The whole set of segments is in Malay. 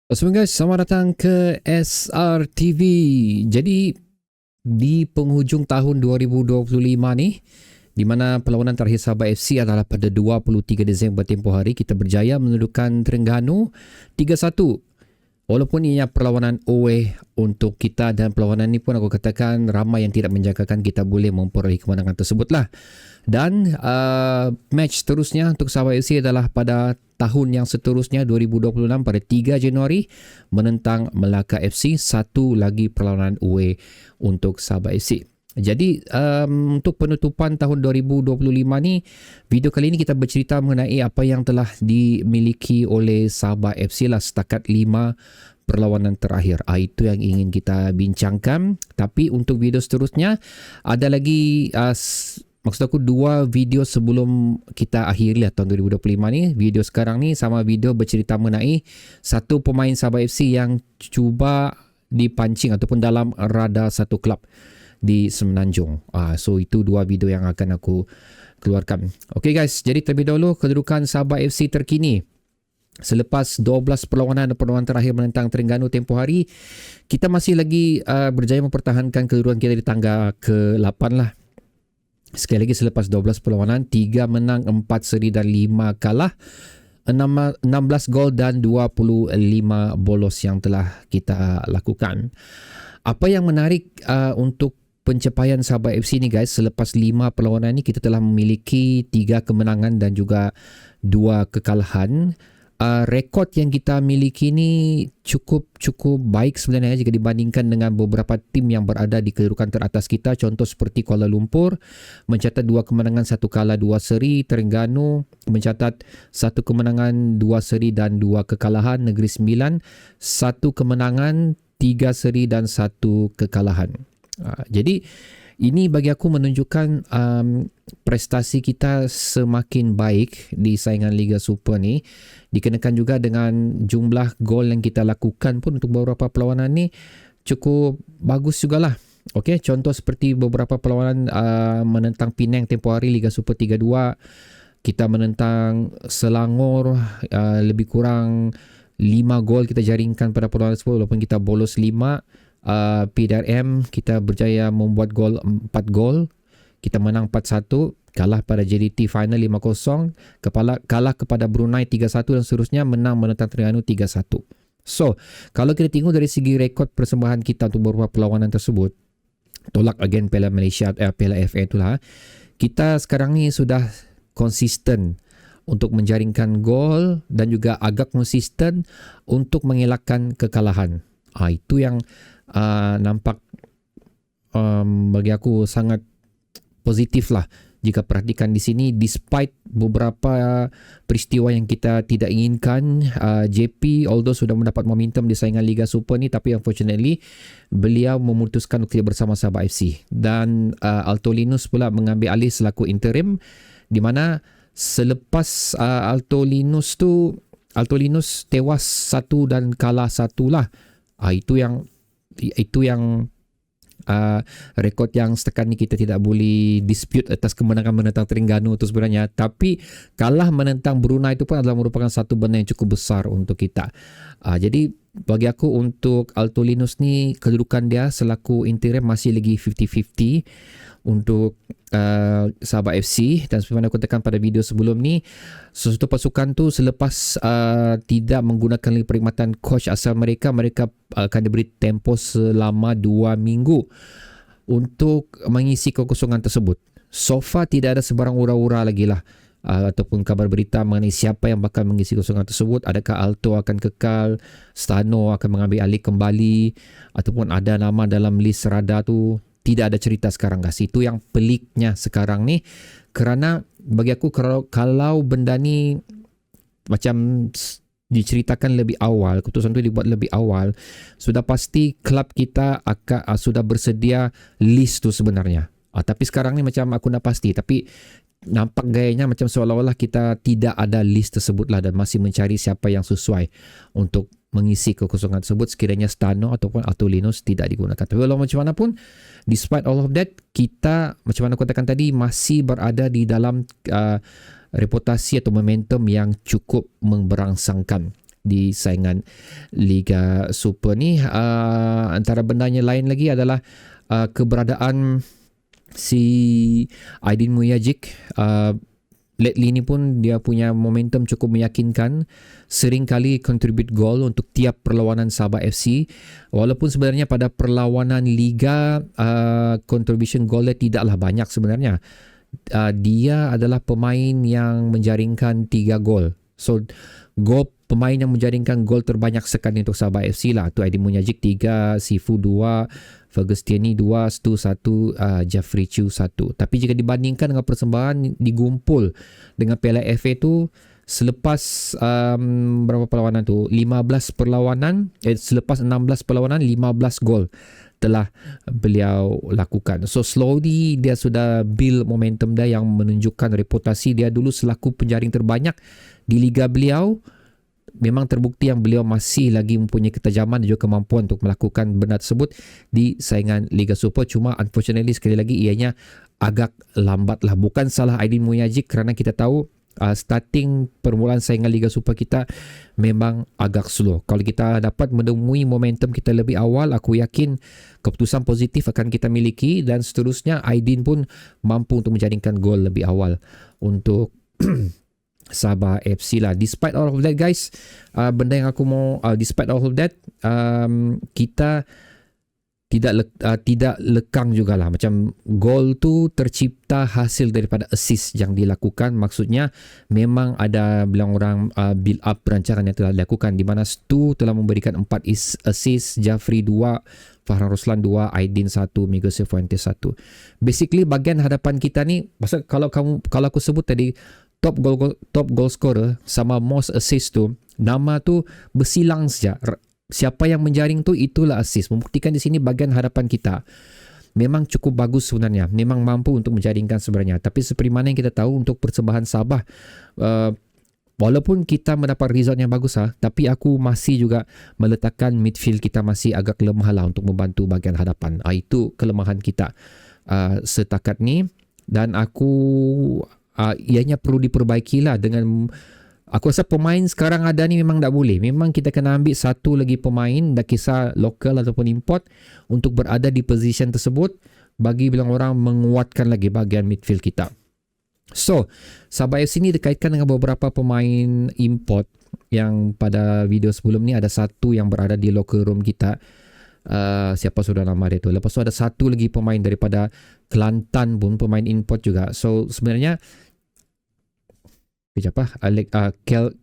Assalamualaikum guys, selamat datang ke SRTV. Jadi di penghujung tahun 2025 ni, di mana perlawanan terakhir Sabah FC adalah pada 23 Disember tempoh hari, kita berjaya menundukkan Terengganu 3-1. Walaupun ianya perlawanan away untuk kita, dan perlawanan ni pun aku katakan ramai yang tidak menjangkakan kita boleh memperolehi kemenangan tersebut lah. Dan match seterusnya untuk Sabah FC adalah pada tahun yang seterusnya 2026 pada 3 Januari menentang Melaka FC. Satu lagi perlawanan away untuk Sabah FC. Jadi untuk penutupan tahun 2025 ni, video kali ini kita bercerita mengenai apa yang telah dimiliki oleh Sabah FC lah setakat 5 perlawanan terakhir. Itu yang ingin kita bincangkan. Tapi untuk video seterusnya ada lagi maksud aku 2 video sebelum kita akhiri lah tahun 2025 ni. Video sekarang ni sama video bercerita mengenai satu pemain Sabah FC yang cuba dipancing ataupun dalam radar satu klub di Semenanjung. So itu 2 video yang akan aku keluarkan. Okay guys, jadi terlebih dahulu kedudukan Sabah FC terkini. Selepas 12 perlawanan dan perlawanan terakhir menentang Terengganu tempoh hari, kita masih lagi berjaya mempertahankan kedudukan kita di tangga ke-8 lah. Sekali lagi, selepas 12 perlawanan, 3 menang, 4 seri dan 5 kalah, 16 gol dan 25 bolos yang telah kita lakukan. Apa yang menarik untuk pencapaian Sabah FC ni guys, selepas 5 perlawanan ni kita telah memiliki 3 kemenangan dan juga 2 kekalahan. Rekod yang kita miliki ni cukup baik sebenarnya jika dibandingkan dengan beberapa tim yang berada di kedudukan teratas kita. Contoh seperti Kuala Lumpur mencatat 2 kemenangan, 1 kalah, 2 seri. Terengganu mencatat 1 kemenangan, 2 seri dan 2 kekalahan. Negeri Sembilan 1 kemenangan, 3 seri dan 1 kekalahan. Jadi ini bagi aku menunjukkan prestasi kita semakin baik di saingan Liga Super ni, dikenakan juga dengan jumlah gol yang kita lakukan pun untuk beberapa perlawanan ni cukup bagus jugalah. Okey, contoh seperti beberapa perlawanan menentang Penang tempoh hari Liga Super 32, kita menentang Selangor lebih kurang 5 gol kita jaringkan pada perlawanan tersebut walaupun kita bolos 5. PDRM kita berjaya membuat gol 4 gol. Kita menang 4-1, kalah pada JDT final 5-0, kalah kepada Brunei 3-1 dan seterusnya, menang menentang Terengganu 3-1. So, kalau kita tengok dari segi rekod persembahan kita untuk beberapa perlawanan tersebut, tolak again Piala Malaysia, Piala FA itulah, kita sekarang ni sudah konsisten untuk menjaringkan gol dan juga agak konsisten untuk mengelakkan kekalahan. Itu yang nampak bagi aku sangat positif lah jika perhatikan di sini. Despite beberapa peristiwa yang kita tidak inginkan, JP although sudah mendapat momentum di saingan Liga Super ni, tapi unfortunately beliau memutuskan untuk tidak bersama Sabah FC, dan Alto Linus pula mengambil alih selaku interim, di mana selepas Alto Linus tewas 1 dan kalah 1 lah. Itu yang rekod yang setakat ni kita tidak boleh dispute atas kemenangan menentang Terengganu itu sebenarnya. Tapi kalah menentang Brunei itu pun adalah merupakan satu benda yang cukup besar untuk kita. Jadi bagi aku untuk Alto Linus ni, kedudukan dia selaku interim masih lagi 50-50 untuk Sabah FC. Dan seperti mana aku katakan pada video sebelum ni, sesuatu pasukan tu selepas tidak menggunakan lagi perkhidmatan coach asal mereka akan diberi tempoh selama 2 minggu untuk mengisi kekosongan tersebut. So far tidak ada sebarang ura-ura lagi lah ataupun kabar berita mengenai siapa yang bakal mengisi kosongan tersebut. Adakah Alto akan kekal, Stano akan mengambil alih kembali, ataupun ada nama dalam list radar tu. Tidak ada cerita sekarang guys. Itu yang peliknya sekarang ni, kerana bagi aku kalau benda ni macam diceritakan lebih awal, keputusan tu dibuat lebih awal, sudah pasti klub kita akan sudah bersedia list tu sebenarnya. Tapi sekarang ni macam aku nak pasti, tapi nampak gayanya macam seolah-olah kita tidak ada list tersebut lah, dan masih mencari siapa yang sesuai untuk mengisi kekosongan tersebut sekiranya Stano ataupun Alto Linus tidak digunakan. Tapi walau macam mana pun, despite all of that, kita macam mana aku katakan tadi masih berada di dalam reputasi atau momentum yang cukup memberangsangkan. di saingan Liga Super ni. Antara bendanya lain lagi adalah keberadaan si Aydin Muyajic. Lately ni pun dia punya momentum cukup meyakinkan, sering kali contribute goal untuk tiap perlawanan Sabah FC, walaupun sebenarnya pada perlawanan Liga contribution goal dia tidaklah banyak sebenarnya. Dia adalah pemain yang menjaringkan 3 gol. So pemain yang menjaringkan gol terbanyak sekali untuk Sabah FC lah. Tu Aidin Munyajic 3, Sifu 2, Fergus Tierney 2, Stu 1, Jeffrey Chu 1. Tapi jika dibandingkan dengan persembahan digumpul dengan Piala FA tu, selepas berapa perlawanan tu? 15 perlawanan, selepas 16 perlawanan 15 gol telah beliau lakukan. So slowly dia sudah build momentum dia yang menunjukkan reputasi dia dulu selaku penjaring terbanyak di liga beliau. Memang terbukti yang beliau masih lagi mempunyai ketajaman dan juga kemampuan untuk melakukan benda tersebut di saingan Liga Super. Cuma unfortunately sekali lagi ianya agak lambat lah. Bukan salah Aidin Muyajic kerana kita tahu starting permulaan saingan Liga Super kita memang agak slow. Kalau kita dapat menemui momentum kita lebih awal, aku yakin keputusan positif akan kita miliki dan seterusnya Aidin pun mampu untuk menjaringkan gol lebih awal untuk Sabah FC lah. Despite all of that guys, benda yang aku mau despite all of that, kita tidak lekang jugalah. Macam gol tu tercipta hasil daripada assist yang dilakukan. Maksudnya memang ada bilang orang build up perancangan yang telah dilakukan, di mana Stu telah memberikan 4 assist, Jafri 2, Fahran Roslan 2, Aidin 1, Miguel Cifuentes 1. Basically bahagian hadapan kita ni, pasal kalau aku sebut tadi top goal scorer sama most assist tu, nama tu bersilang saja. Siapa yang menjaring tu itulah assist. Membuktikan di sini bahagian hadapan kita memang cukup bagus sebenarnya. Memang mampu untuk menjaringkan sebenarnya. Tapi seperti mana yang kita tahu untuk persembahan Sabah, walaupun kita mendapat result yang bagus tapi aku masih juga meletakkan midfield kita masih agak lemah lah untuk membantu bahagian hadapan. Itu kelemahan kita setakat ni, dan aku ianya perlu diperbaiki lah. Dengan aku rasa pemain sekarang ada ni memang tak boleh. Memang kita kena ambil satu lagi pemain, dah kisah lokal ataupun import, untuk berada di position tersebut bagi bilang orang menguatkan lagi bahagian midfield kita. So Sabah FC ni dikaitkan dengan beberapa pemain import yang pada video sebelum ni ada satu yang berada di locker room kita. Siapa sudah nama dia tu. Lepas tu ada satu lagi pemain daripada Kelantan pun, pemain import juga. So sebenarnya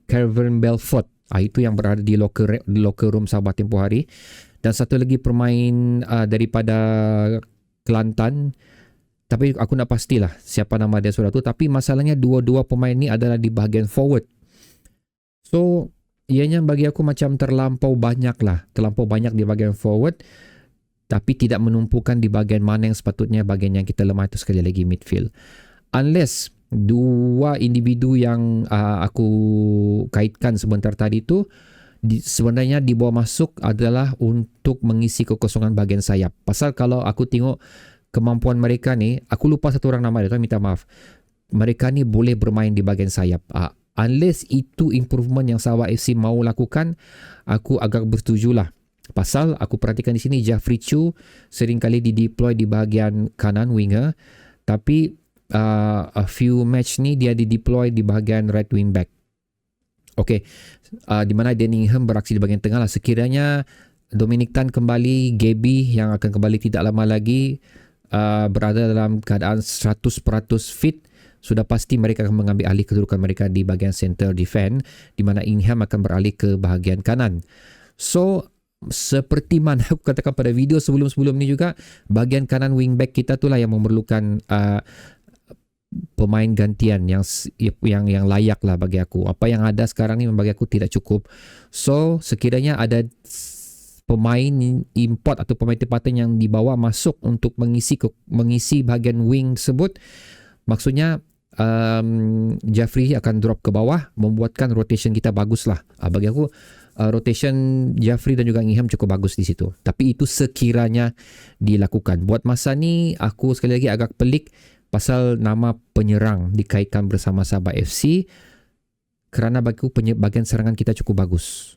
Calvin Belfort, itu yang berada di locker room Sabah tempoh hari. Dan satu lagi pemain daripada Kelantan, tapi aku nak pastilah siapa nama dia sudah tu. Tapi masalahnya dua-dua pemain ni adalah di bahagian forward. So ianya bagi aku macam terlampau banyak di bahagian forward, tapi tidak menumpukan di bahagian mana yang sepatutnya. Bahagian yang kita lemah itu sekali lagi midfield. Unless dua individu yang aku kaitkan sebentar tadi tu sebenarnya dibawa masuk adalah untuk mengisi kekosongan bahagian sayap. Pasal kalau aku tengok kemampuan mereka ni, aku lupa satu orang nama dia, minta maaf. Mereka ni boleh bermain di bahagian sayap. Unless itu improvement yang Sabah FC mau lakukan, aku agak bersetujulah. Pasal aku perhatikan di sini Jeffrey Chu seringkali dideploy di bahagian kanan winger, tapi a few match ni dia dideploy di bahagian right wing back. Okay, di mana Denningham beraksi di bahagian tengah lah. Sekiranya Dominic Tan kembali, Gaby yang akan kembali tidak lama lagi berada dalam keadaan 100% fit, sudah pasti mereka akan mengambil alih kedudukan mereka di bahagian center defend, di mana Ingham akan beralih ke bahagian kanan. So seperti mana aku katakan pada video sebelum-sebelum ni juga, bahagian kanan wingback kita itulah yang memerlukan pemain gantian yang layak lah bagi aku. Apa yang ada sekarang ni bagi aku tidak cukup. So sekiranya ada pemain import atau pemain tempatan yang dibawa masuk untuk mengisi bahagian wing tersebut, maksudnya Jeffrey akan drop ke bawah, membuatkan rotation kita bagus lah. Bagi aku rotation Jeffrey dan juga Ingham cukup bagus di situ. Tapi itu sekiranya dilakukan. Buat masa ni aku sekali lagi agak pelik pasal nama penyerang dikaitkan bersama Sabah FC. kerana bagiku bahagian serangan kita cukup bagus.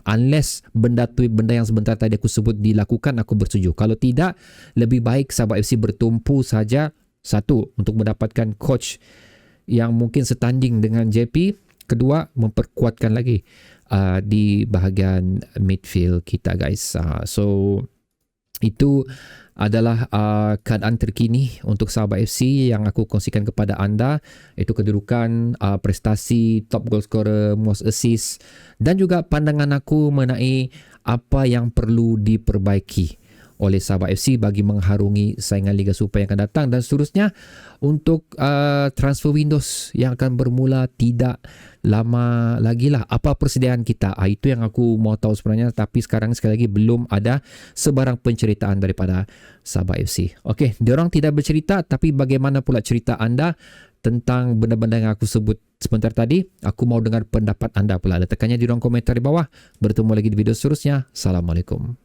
Unless benda yang sebentar tadi aku sebut dilakukan, aku bersetuju. Kalau tidak, lebih baik Sabah FC bertumpu saja, satu, untuk mendapatkan coach yang mungkin setanding dengan JP. Kedua, memperkuatkan lagi di bahagian midfield kita, guys. So itu adalah keadaan terkini untuk Sabah FC yang aku kongsikan kepada anda. Itu kedudukan, prestasi, top goal scorer, most assist, dan juga pandangan aku mengenai apa yang perlu diperbaiki oleh Sabah FC bagi mengharungi saingan Liga Super yang akan datang, dan seterusnya untuk transfer windows yang akan bermula tidak lama lagi lah. Apa persediaan kita? Itu yang aku mau tahu sebenarnya, tapi sekarang sekali lagi belum ada sebarang penceritaan daripada Sabah FC. Okey, diorang tidak bercerita, tapi bagaimana pula cerita anda tentang benda-benda yang aku sebut sebentar tadi? Aku mau dengar pendapat anda pula. Letakkannya di ruang komentar di bawah. Bertemu lagi di video seterusnya. Assalamualaikum.